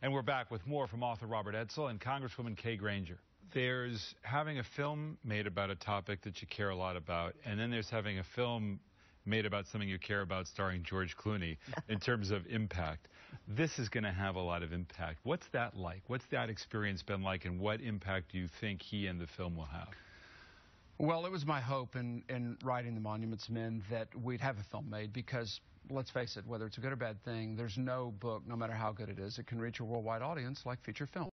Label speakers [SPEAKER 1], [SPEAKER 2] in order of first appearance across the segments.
[SPEAKER 1] And we're back with more from author Robert Edsel and Congresswoman Kay Granger. There's having a film made about a topic that you care a lot about, and then there's having a film made about something you care about starring George Clooney in terms of impact. This is going to have a lot of impact. What's that like? What's that experience been like, and what impact do you think he and the film will have?
[SPEAKER 2] Well, it was my hope in writing The Monuments Men that we'd have a film made because, let's face it, whether it's a good or bad thing, there's no book, no matter how good it is, that can reach a worldwide audience like feature film.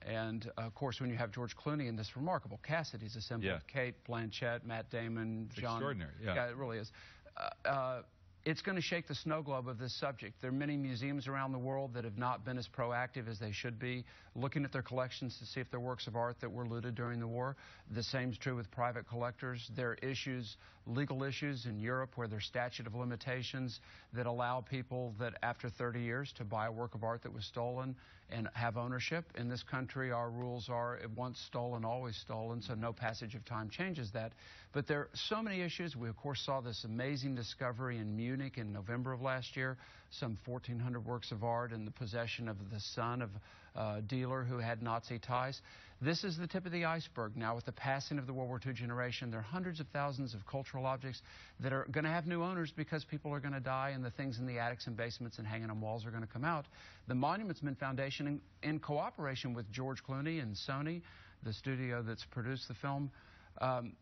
[SPEAKER 2] And, of course, when you have George Clooney in this remarkable cast that he's assembled, Kate Blanchett, Matt Damon,
[SPEAKER 1] it's
[SPEAKER 2] John...
[SPEAKER 1] extraordinary,
[SPEAKER 2] Yeah, it really is. It's going to shake the snow globe of this subject. There are many museums around the world that have not been as proactive as they should be, looking at their collections to see if there are works of art that were looted during the war. The same is true with private collectors. There are issues, legal issues in Europe where there's statute of limitations that allow people that after 30 years to buy a work of art that was stolen and have ownership. In this country, our rules are once stolen, always stolen, so no passage of time changes that. But there are so many issues. We, of course, saw this amazing discovery in Munich in November of last year, some 1,400 works of art in the possession of the son of a dealer who had Nazi ties. This is the tip of the iceberg. Now, with the passing of the World War II generation, there are hundreds of thousands of cultural objects that are going to have new owners because people are going to die and the things in the attics and basements and hanging on walls are going to come out. The Monuments Men Foundation, in cooperation with George Clooney and Sony, the studio that's produced the film,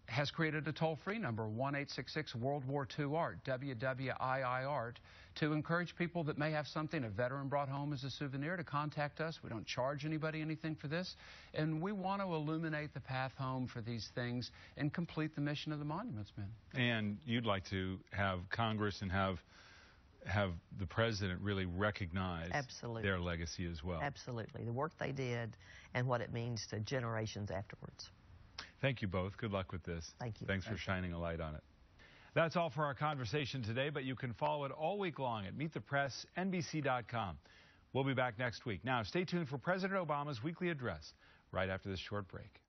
[SPEAKER 2] has created a toll-free number, 1-866-World War II Art, WWII Art, to encourage people that may have something a veteran brought home as a souvenir to contact us. We don't charge anybody anything for this, and we want to illuminate the path home for these things and complete the mission of the Monuments Men.
[SPEAKER 1] And you'd like to have Congress and have the president really recognize their legacy as well.
[SPEAKER 3] Absolutely. The work they did and what it means to generations afterwards.
[SPEAKER 1] Thank you both. Good luck with this.
[SPEAKER 3] Thank you.
[SPEAKER 1] Thanks for shining a light on it. That's all for our conversation today, but you can follow it all week long at MeetThePress.NBC.com. We'll be back next week. Now, stay tuned for President Obama's weekly address right after this short break.